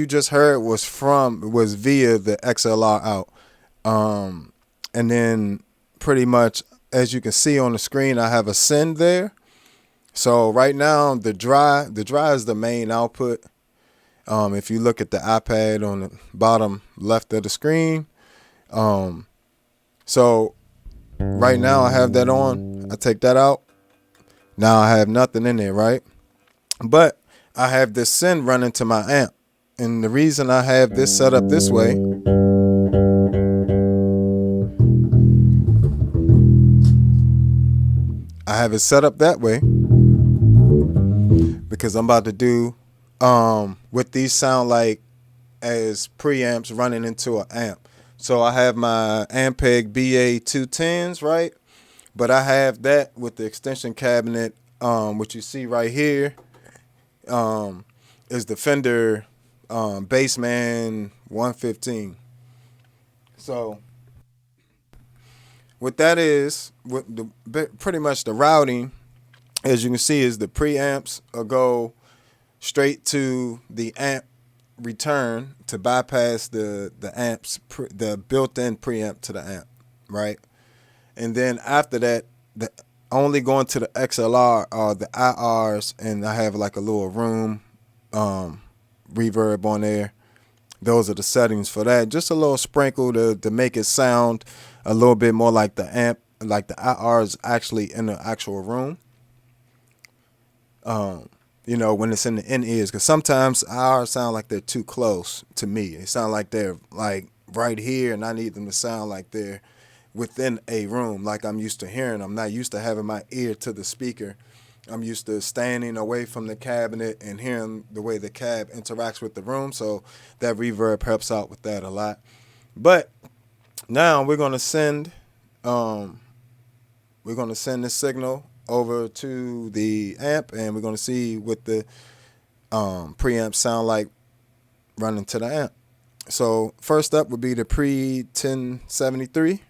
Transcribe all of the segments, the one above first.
you just heard was via the XLR out. And then pretty much as you can see on the screen, I have a send there. So right now the dry is the main output. If you look at the iPad on the bottom left of the screen, so right now I have that on. I take that out. Now I have nothing in there, right? But I have this send running to my amp. And the reason I have this set up this way, I have it set up that way because I'm about to do what these sound like as preamps running into an amp. So I have my Ampeg BA210s, right? But I have that with the extension cabinet, what you see right here, is the Fender Bassman 115. So what that is, with pretty much the routing, as you can see, is the preamps will go straight to the amp return to bypass the amps, the built-in preamp to the amp, right? And then after that, the only going to the XLR are the IRs, and I have like a little room reverb on there. Those are the settings for that. Just a little sprinkle to make it sound a little bit more like the amp, like the IRs actually in the actual room. When it's in the in ears, because sometimes IRs sound like they're too close to me. They sound like they're like right here, and I need them to sound like they're within a room, like I'm used to hearing. I'm not used to having my ear to the speaker. I'm used to standing away from the cabinet and hearing the way the cab interacts with the room. So that reverb helps out with that a lot. But now we're gonna send this signal over to the amp, and we're gonna see what the preamp sound like running to the amp. So first up would be the pre 1073.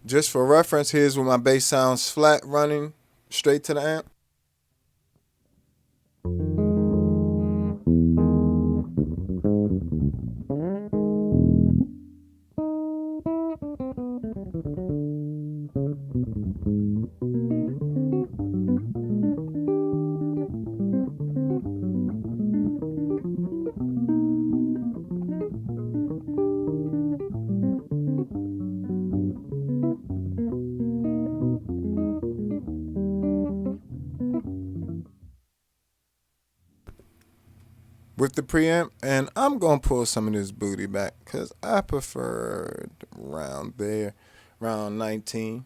Just for reference, here's where my bass sounds flat running straight to the amp. With the preamp, and I'm gonna pull some of this booty back because I preferred around there, around 19.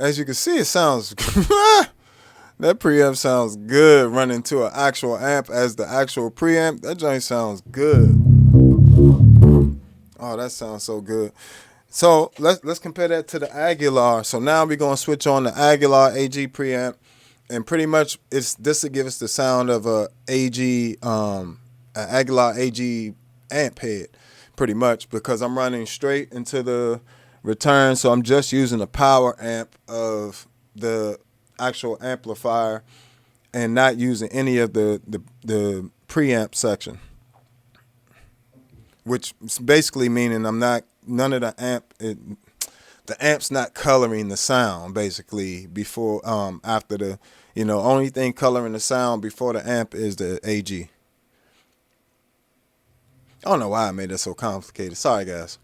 as you can see, it sounds that preamp sounds good running to an actual amp as the actual preamp. That joint sounds good. Oh, that sounds so good. So let's compare that to the Aguilar. So now we're gonna switch on the Aguilar AG preamp, and pretty much this to give us the sound of a Aguilar AG amp head, pretty much, because I'm running straight into the return. So I'm just using the power amp of the actual amplifier and not using any of the preamp section, which is basically meaning I'm not none of the the amp's not coloring the sound basically before after the only thing coloring the sound before the amp is the AG. I don't know why I made that so complicated. Sorry guys.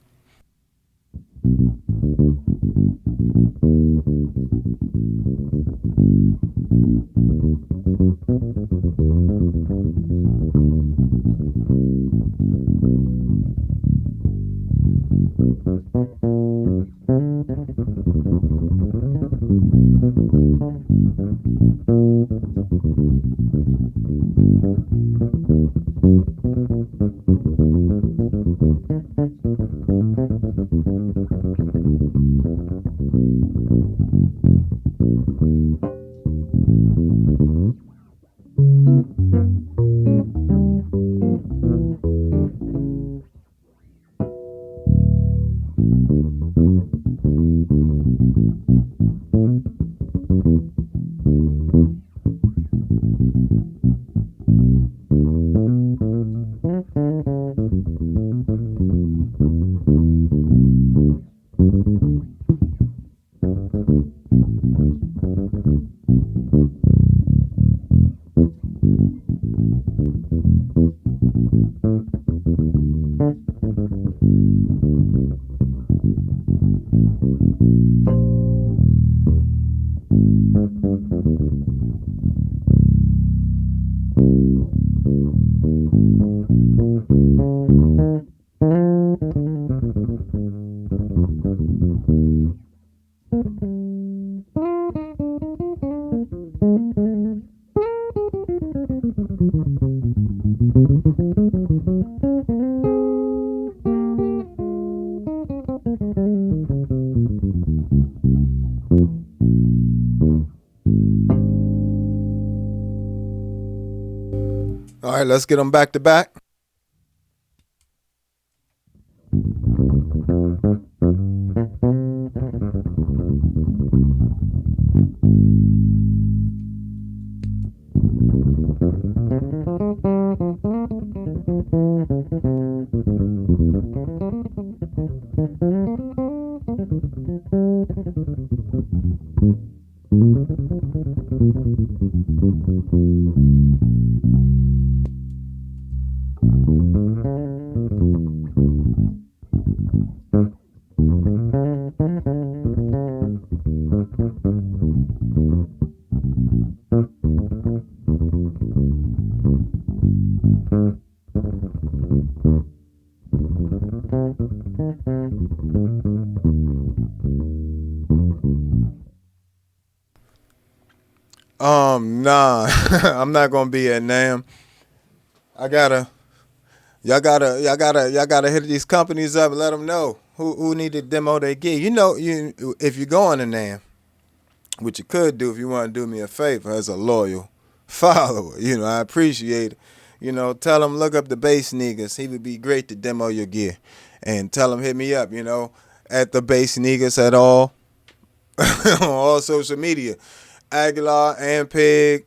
All right, let's get them back to back. Nah, I'm not gonna be at NAMM. I gotta, y'all gotta hit these companies up and let them know who need to demo their gear. If you're going to NAMM, what you could do if you want to do me a favor as a loyal follower, I appreciate it. Tell him look up the bass Negus. He would be great to demo your gear, and tell him hit me up. At the bass Negus at all on all social media. Aguilar, Ampeg,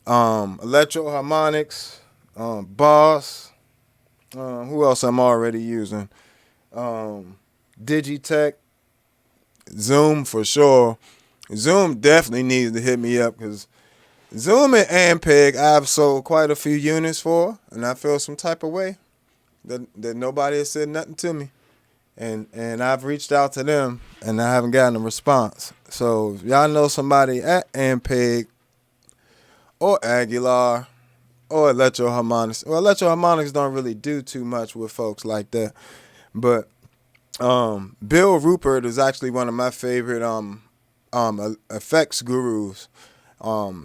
Electro Harmonics, Boss. Who else I'm already using? Digitech, Zoom for sure. Zoom definitely needs to hit me up because Zoom and Ampeg I've sold quite a few units for, and I feel some type of way that nobody has said nothing to me. And I've reached out to them, and I haven't gotten a response. So if y'all know somebody at Ampeg or Aguilar or Electro Harmonics. Well, Electro Harmonics don't really do too much with folks like that. But Bill Rupert is actually one of my favorite effects gurus.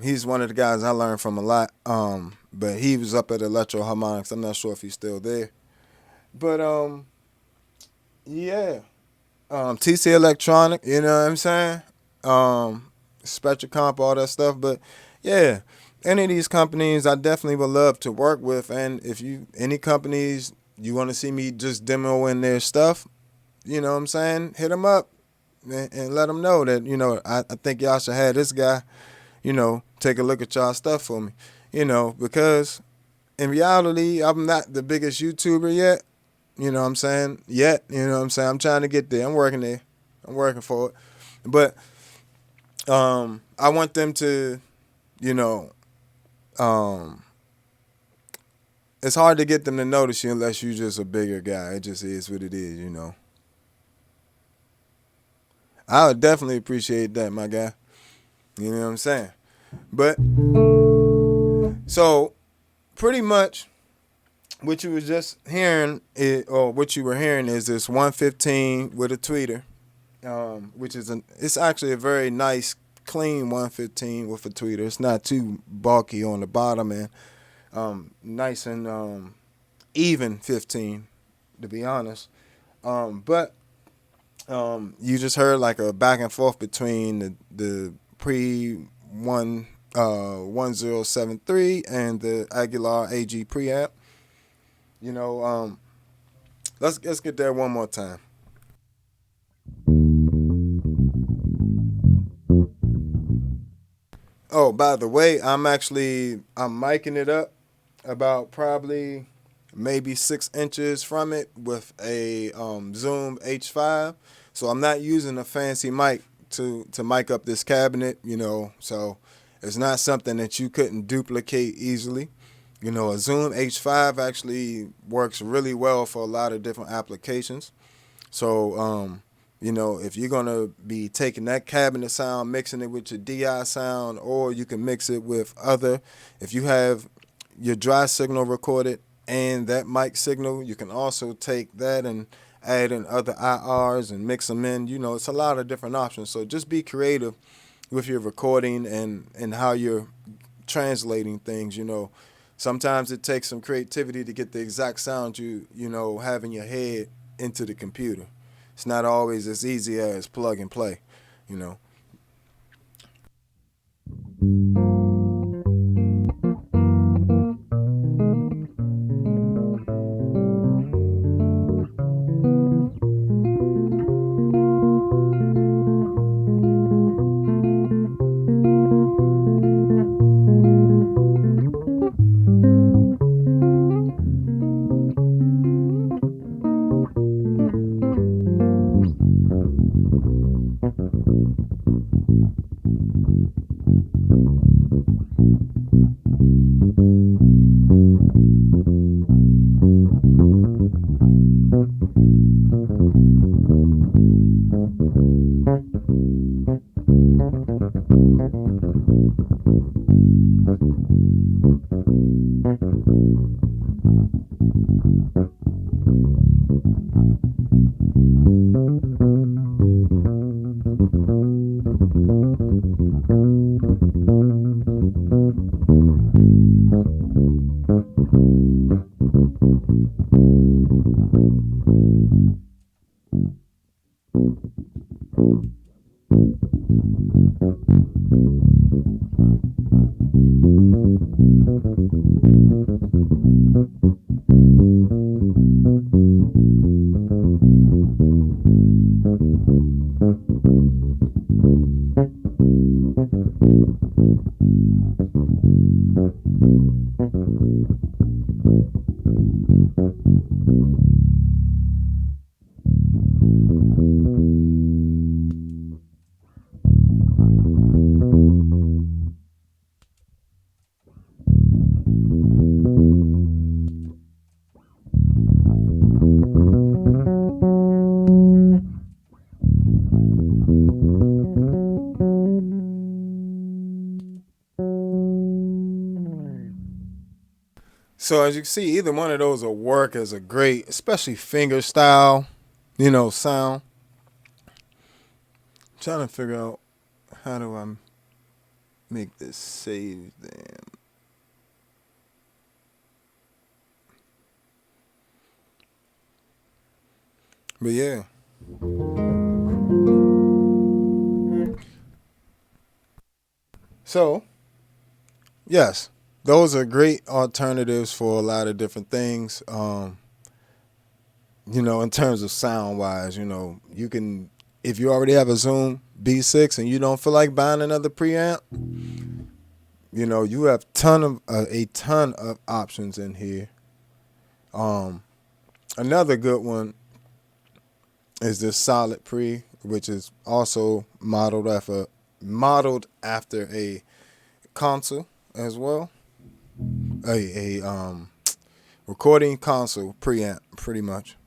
He's one of the guys I learned from a lot. But he was up at Electro Harmonics. I'm not sure if he's still there. But yeah. TC Electronic, you know what I'm saying? Spectral Comp, all that stuff. But yeah, any of these companies I definitely would love to work with. And if you any companies you want to see me just demoing their stuff, you know what I'm saying? Hit them up and let them know that, I think y'all should have this guy, take a look at y'all stuff for me. Because in reality, I'm not the biggest YouTuber yet. You know what I'm saying? Yet, you know what I'm saying? I'm trying to get there. I'm working there. I'm working for it. But I want them to, you know, um, it's hard to get them to notice you unless you're just a bigger guy. It just is what it is. I would definitely appreciate that, my guy. You know what I'm saying? But so pretty much what you was just hearing or what you were hearing is this 115 with a tweeter, which is it's actually a very nice, clean 115 with a tweeter. It's not too bulky on the bottom and nice and even 15, to be honest. But you just heard like a back and forth between the pre 1073 and the Aguilar AG preamp. Let's get there one more time. Oh, by the way, I'm miking it up about probably maybe 6 inches from it with a Zoom H5. So I'm not using a fancy mic to mic up this cabinet. So it's not something that you couldn't duplicate easily. A Zoom H5 actually works really well for a lot of different applications. So, if you're going to be taking that cabinet sound, mixing it with your DI sound, or you can mix it with if you have your dry signal recorded and that mic signal, you can also take that and add in other IRs and mix them in. It's a lot of different options. So just be creative with your recording and how you're translating things. Sometimes it takes some creativity to get the exact sound you have in your head into the computer. It's not always as easy as plug and play, you know. So as you can see, either one of those will work as a great, especially finger style, sound. I'm trying to figure out. How do I make this save then? But yeah. So, yes, those are great alternatives for a lot of different things. In terms of sound wise, you can, if you already have a Zoom B6 and you don't feel like buying another preamp, you have a ton of options in here. Another good one is this solid pre, which is also modeled after a console as well, a recording console preamp, pretty much.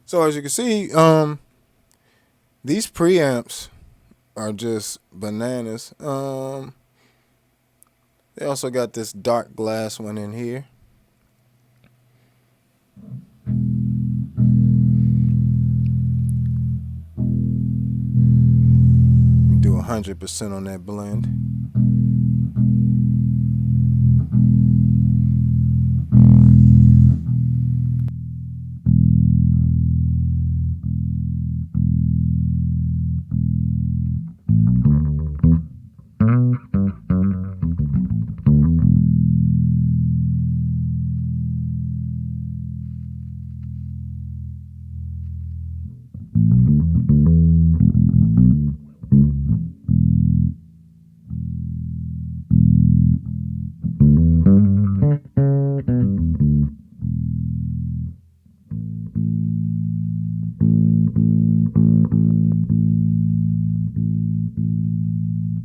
So as you can see, these preamps are just bananas. They also got this dark glass one in here. Do 100% on that blend.